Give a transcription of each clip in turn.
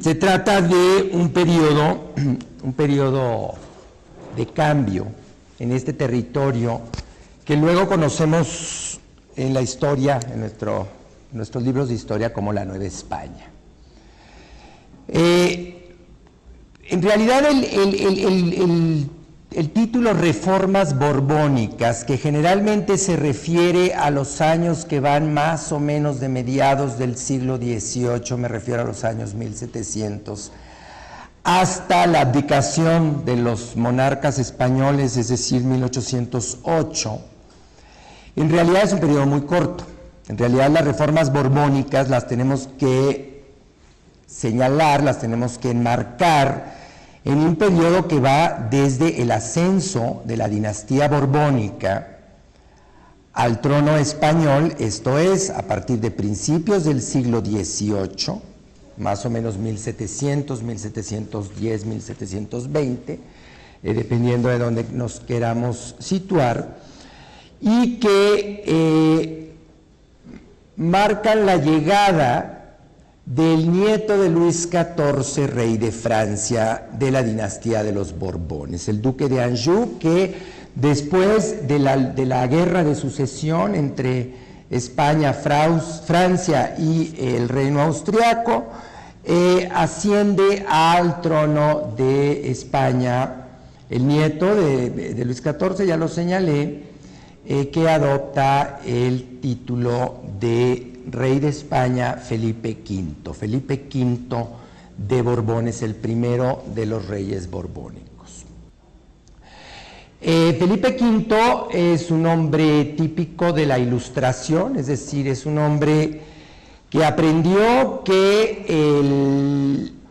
se trata de un periodo de cambio en este territorio que luego conocemos en la historia, en nuestros libros de historia, como la Nueva España. En realidad el título Reformas Borbónicas, que generalmente se refiere a los años que van más o menos de mediados del siglo XVIII, me refiero a los años 1700, hasta la abdicación de los monarcas españoles, es decir, 1808, en realidad es un periodo muy corto. En realidad las reformas borbónicas las tenemos que señalar, las tenemos que enmarcar en un periodo que va desde el ascenso de la dinastía borbónica al trono español, esto es, a partir de principios del siglo XVIII, más o menos 1700, 1710, 1720, dependiendo de dónde nos queramos situar, y que marcan la llegada del nieto de Luis XIV, rey de Francia, de la dinastía de los Borbones, el duque de Anjou, que después de la guerra de sucesión entre España, Francia y el reino austriaco, asciende al trono de España el nieto de Luis XIV, ya lo señalé, que adopta el título de rey de España, Felipe V. Felipe V de Borbón es el primero de los reyes borbónicos. Felipe V es un hombre típico de la Ilustración, es decir, es un hombre que aprendió que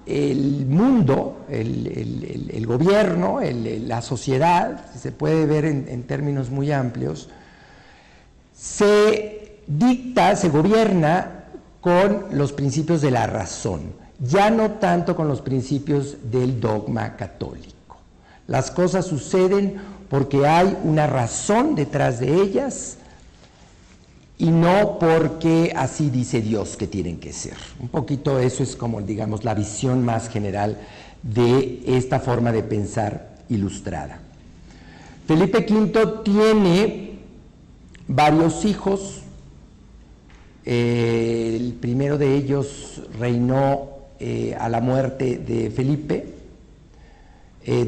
el mundo, el gobierno, la sociedad, si se puede ver en términos muy amplios, se dicta, se gobierna con los principios de la razón, ya no tanto con los principios del dogma católico. Las cosas suceden porque hay una razón detrás de ellas y no porque así dice Dios que tienen que ser. Un poquito eso es como, digamos, la visión más general de esta forma de pensar ilustrada. Felipe V tiene varios hijos. El primero de ellos reinó a la muerte de Felipe,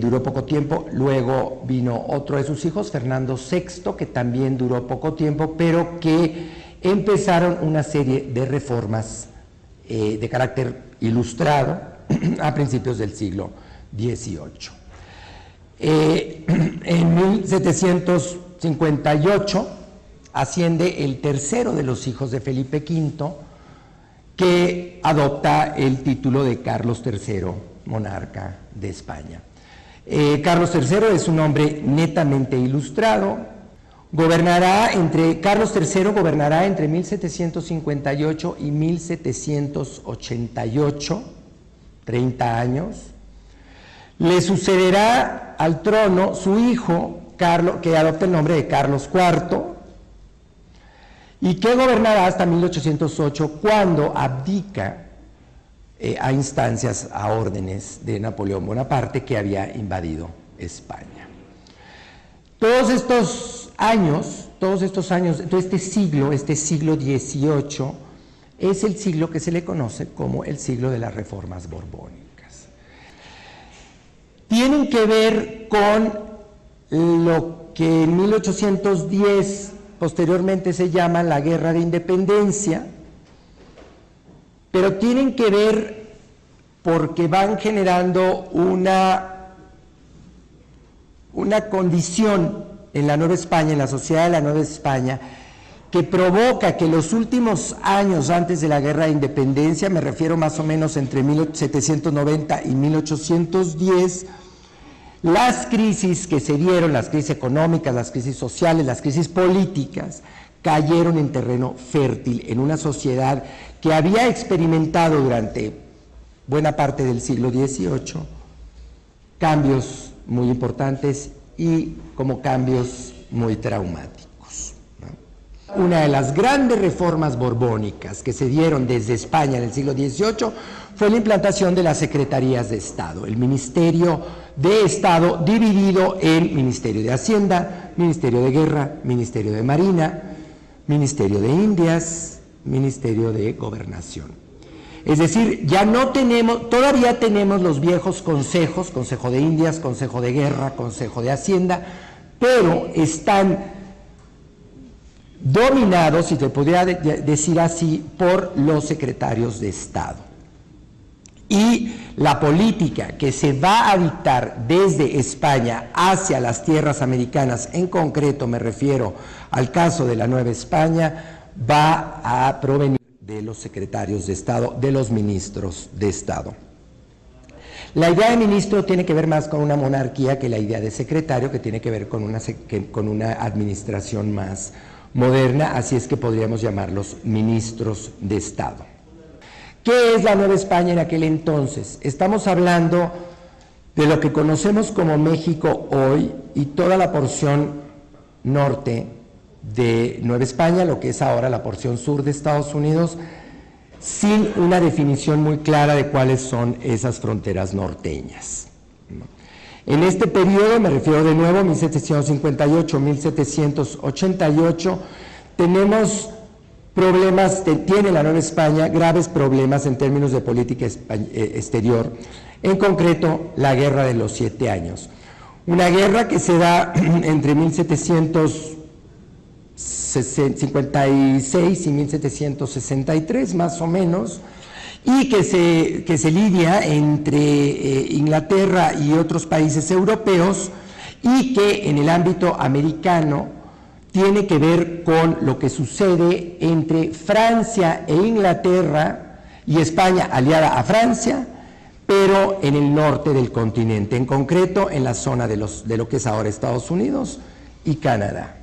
duró poco tiempo. Luego vino otro de sus hijos, Fernando VI, que también duró poco tiempo, pero que empezaron una serie de reformas de carácter ilustrado a principios del siglo XVIII. En 1758 asciende el tercero de los hijos de Felipe V, que adopta el título de Carlos III, monarca de España. Carlos III es un hombre netamente ilustrado. Carlos III gobernará entre 1758 y 1788, 30 años. Le sucederá al trono su hijo, Carlos, que adopta el nombre de Carlos IV, y que gobernará hasta 1808, cuando abdica a instancias, a órdenes de Napoleón Bonaparte, que había invadido España. Todos estos años, todo este siglo XVIII, es el siglo que se le conoce como el siglo de las reformas borbónicas. Tienen que ver con lo que en 1810 posteriormente se llama la Guerra de Independencia, pero tienen que ver porque van generando una condición en la Nueva España, en la sociedad de la Nueva España, que provoca que los últimos años antes de la Guerra de Independencia, me refiero más o menos entre 1790 y 1810, las crisis que se dieron, las crisis económicas, las crisis sociales, las crisis políticas, cayeron en terreno fértil en una sociedad que había experimentado durante buena parte del siglo XVIII cambios muy importantes y como cambios muy traumáticos, ¿no? Una de las grandes reformas borbónicas que se dieron desde España en el siglo XVIII fue la implantación de las secretarías de Estado, el Ministerio de Estado dividido en Ministerio de Hacienda, Ministerio de Guerra, Ministerio de Marina, Ministerio de Indias, Ministerio de Gobernación. Es decir, ya no tenemos, todavía tenemos los viejos consejos, Consejo de Indias, Consejo de Guerra, Consejo de Hacienda, pero están dominados, si te podría decir así, por los secretarios de Estado. Y la política que se va a dictar desde España hacia las tierras americanas, en concreto me refiero al caso de la Nueva España, va a provenir de los secretarios de Estado, de los ministros de Estado. La idea de ministro tiene que ver más con una monarquía que la idea de secretario, que tiene que ver con una administración más moderna, así es que podríamos llamarlos ministros de Estado. ¿Qué es la Nueva España en aquel entonces? Estamos hablando de lo que conocemos como México hoy y toda la porción norte de Nueva España, lo que es ahora la porción sur de Estados Unidos, sin una definición muy clara de cuáles son esas fronteras norteñas. En este periodo, me refiero de nuevo a 1758-1788, tenemos problemas, tiene la Nueva España graves problemas en términos de política exterior, en concreto la Guerra de los 7 Años. Una guerra que se da entre 1756 y 1763, más o menos, y que se lidia entre Inglaterra y otros países europeos, y que en el ámbito americano tiene que ver con lo que sucede entre Francia e Inglaterra y España aliada a Francia, pero en el norte del continente, en concreto en la zona de lo que es ahora Estados Unidos y Canadá.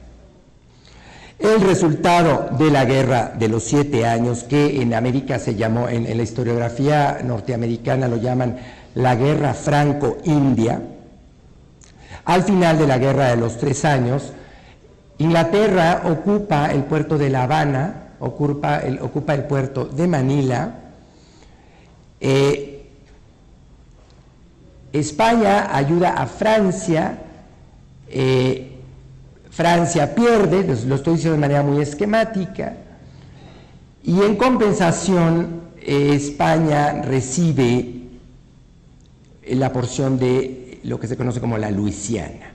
El resultado de la Guerra de los 7 Años, que en América se llamó, en la historiografía norteamericana lo llaman la Guerra Franco-India. Al final de la Guerra de los 3 Años, Inglaterra ocupa el puerto de La Habana, ocupa el puerto de Manila. España ayuda a Francia. Francia pierde, lo estoy diciendo de manera muy esquemática, y en compensación España recibe la porción de lo que se conoce como la Luisiana.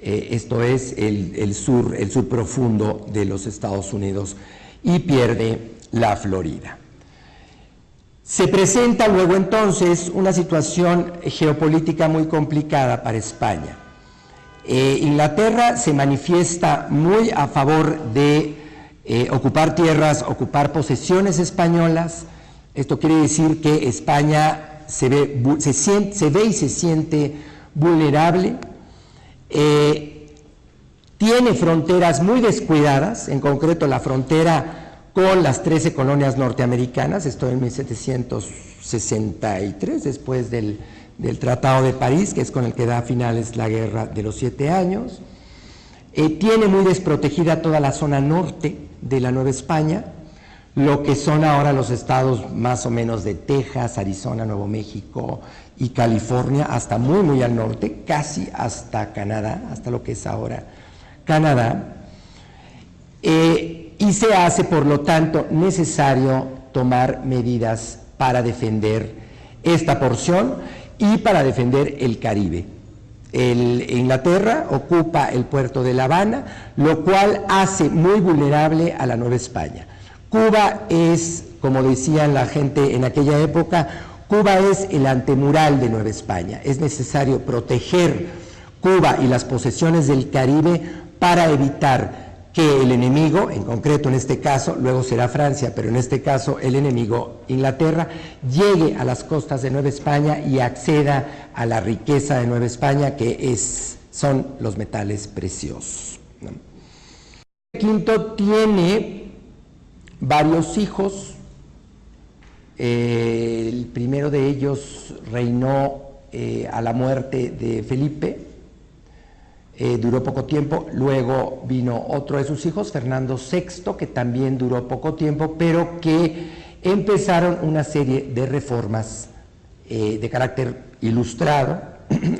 Esto es el sur profundo de los Estados Unidos, y pierde la Florida. Se presenta luego entonces una situación geopolítica muy complicada para España. Inglaterra se manifiesta muy a favor de ocupar tierras, ocupar posesiones españolas. Esto quiere decir que España se ve y se siente vulnerable. Tiene fronteras muy descuidadas, en concreto la frontera con las 13 colonias norteamericanas, esto en 1763, después del Tratado de París, que es con el que da finales la Guerra de los 7 Años. Tiene muy desprotegida toda la zona norte de la Nueva España, lo que son ahora los estados más o menos de Texas, Arizona, Nuevo México y California, hasta muy muy al norte, casi hasta Canadá, hasta lo que es ahora Canadá. Y se hace, por lo tanto, necesario tomar medidas para defender esta porción y para defender el Caribe. Inglaterra ocupa el puerto de La Habana, lo cual hace muy vulnerable a la Nueva España. Cuba es, como decían la gente en aquella época, Cuba es el antemural de Nueva España. Es necesario proteger Cuba y las posesiones del Caribe para evitar que el enemigo, en concreto en este caso, luego será Francia, pero en este caso el enemigo, Inglaterra, llegue a las costas de Nueva España y acceda a la riqueza de Nueva España, que son los metales preciosos, ¿no? Quinto tiene varios hijos. El primero de ellos reinó a la muerte de Felipe. duró poco tiempo. Luego vino otro de sus hijos, Fernando VI, que también duró poco tiempo, pero que empezaron una serie de reformas de carácter ilustrado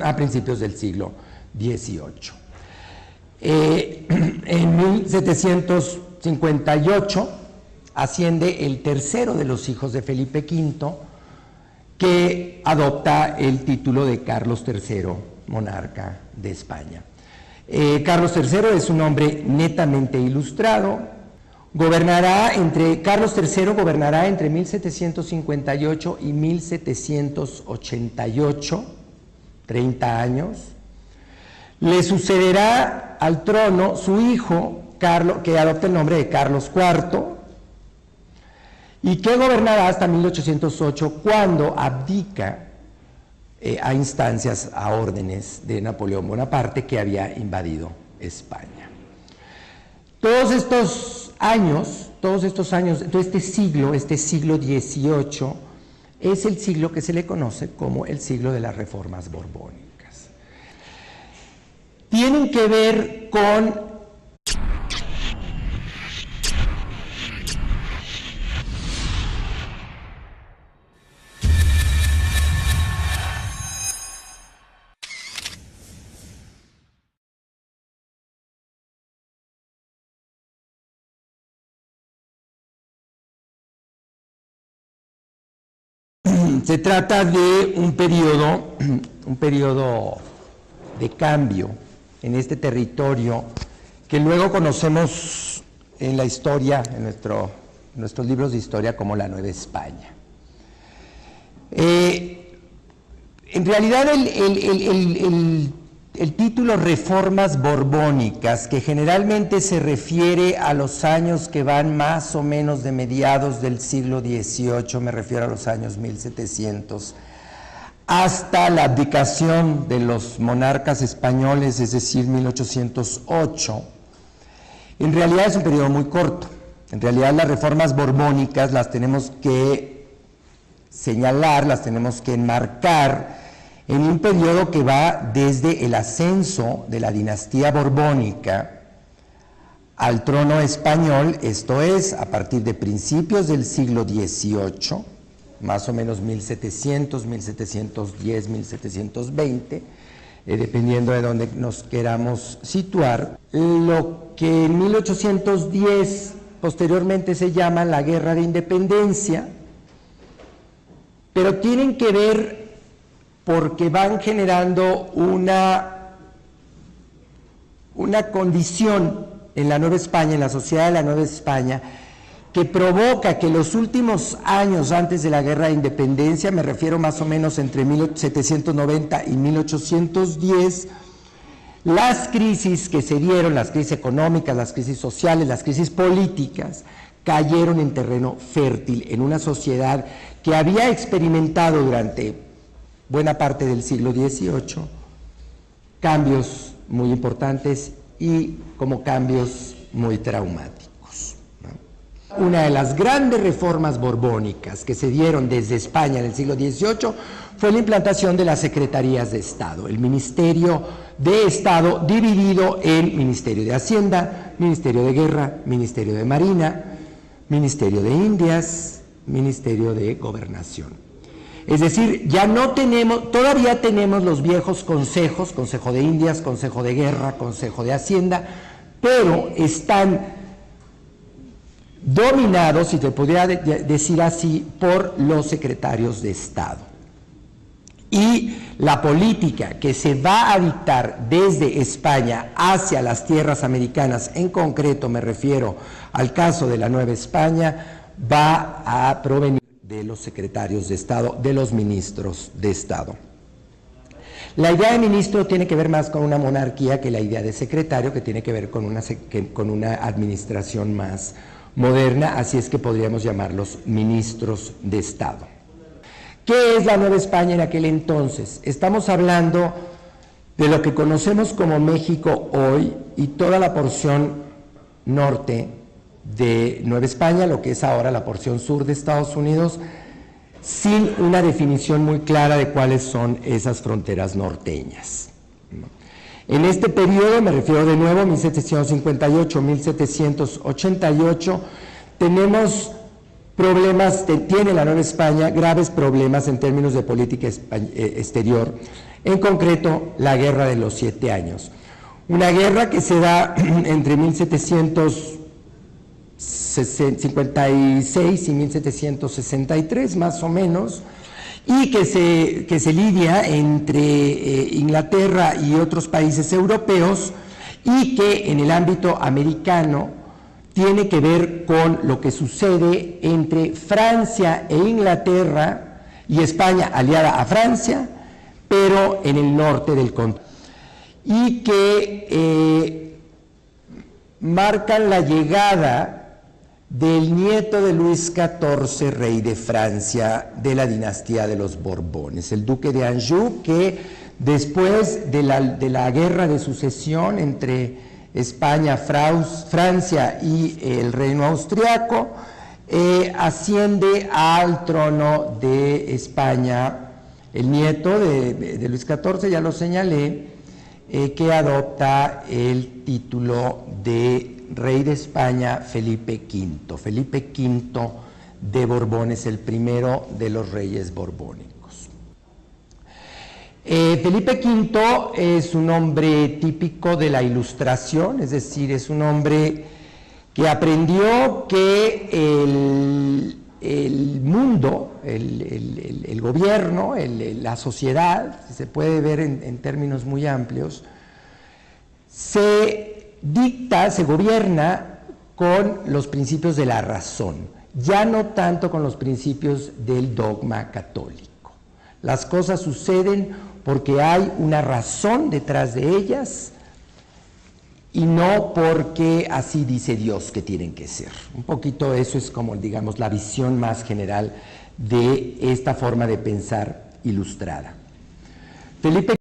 a principios del siglo XVIII. En 1758 asciende el tercero de los hijos de Felipe V, que adopta el título de Carlos III, monarca de España. Carlos III es un hombre netamente ilustrado. Carlos III gobernará entre 1758 y 1788, 30 años. Le sucederá al trono su hijo, Carlos, que adopta el nombre de Carlos IV, y que gobernará hasta 1808, cuando abdica a instancias, a órdenes de Napoleón Bonaparte, que había invadido España. Todos estos años, todo este siglo XVIII, es el siglo que se le conoce como el siglo de las reformas borbónicas. Tienen que ver con se trata de un periodo de cambio en este territorio que luego conocemos en la historia, en nuestros libros de historia, como la Nueva España. En realidad el título Reformas Borbónicas, que generalmente se refiere a los años que van más o menos de mediados del siglo XVIII, me refiero a los años 1700, hasta la abdicación de los monarcas españoles, es decir, 1808, en realidad es un periodo muy corto. En realidad las reformas borbónicas las tenemos que señalar, las tenemos que enmarcar en un periodo que va desde el ascenso de la dinastía borbónica al trono español, esto es, a partir de principios del siglo XVIII, más o menos 1700, 1710, 1720, dependiendo de dónde nos queramos situar. Lo que en 1810 posteriormente se llama la Guerra de Independencia, pero tienen que ver porque van generando una condición en la Nueva España, en la sociedad de la Nueva España, que provoca que los últimos años antes de la Guerra de Independencia, me refiero más o menos entre 1790 y 1810, las crisis que se dieron, las crisis económicas, las crisis sociales, las crisis políticas, cayeron en terreno fértil en una sociedad que había experimentado durante buena parte del siglo XVIII cambios muy importantes y como cambios muy traumáticos, ¿no? Una de las grandes reformas borbónicas que se dieron desde España en el siglo XVIII fue la implantación de las secretarías de Estado, el Ministerio de Estado dividido en Ministerio de Hacienda, Ministerio de Guerra, Ministerio de Marina, Ministerio de Indias, Ministerio de Gobernación. Es decir, ya no tenemos, todavía tenemos los viejos consejos, Consejo de Indias, Consejo de Guerra, Consejo de Hacienda, pero están dominados, si te podría decir así, por los secretarios de Estado. Y la política que se va a dictar desde España hacia las tierras americanas, en concreto me refiero al caso de la Nueva España, va a provenir de los secretarios de Estado, de los ministros de Estado. La idea de ministro tiene que ver más con una monarquía que la idea de secretario, que tiene que ver con una administración más moderna, así es que podríamos llamarlos ministros de Estado. ¿Qué es la Nueva España en aquel entonces? Estamos hablando de lo que conocemos como México hoy y toda la porción norte de Nueva España, lo que es ahora la porción sur de Estados Unidos, sin una definición muy clara de cuáles son esas fronteras norteñas. En este periodo, me refiero de nuevo a 1758-1788, tenemos problemas, tiene la Nueva España graves problemas en términos de política exterior, en concreto la Guerra de los 7 Años. Una guerra que se da entre 1756 y 1763 más o menos, y que se lidia entre Inglaterra y otros países europeos, y que en el ámbito americano tiene que ver con lo que sucede entre Francia e Inglaterra y España aliada a Francia, pero en el norte del continente, y que marcan la llegada del nieto de Luis XIV, rey de Francia, de la dinastía de los Borbones, el duque de Anjou, que después de la guerra de sucesión entre España, Francia y el reino austriaco, asciende al trono de España el nieto de Luis XIV, ya lo señalé, que adopta el título de rey de España, Felipe V. Felipe V de Borbón es el primero de los reyes borbónicos. Felipe V es un hombre típico de la Ilustración, es decir, es un hombre que aprendió que el mundo, el gobierno, la sociedad, se puede ver en términos muy amplios, se dicta, se gobierna con los principios de la razón, ya no tanto con los principios del dogma católico. Las cosas suceden porque hay una razón detrás de ellas y no porque así dice Dios que tienen que ser. Un poquito eso es como, digamos, la visión más general de esta forma de pensar ilustrada. Felipe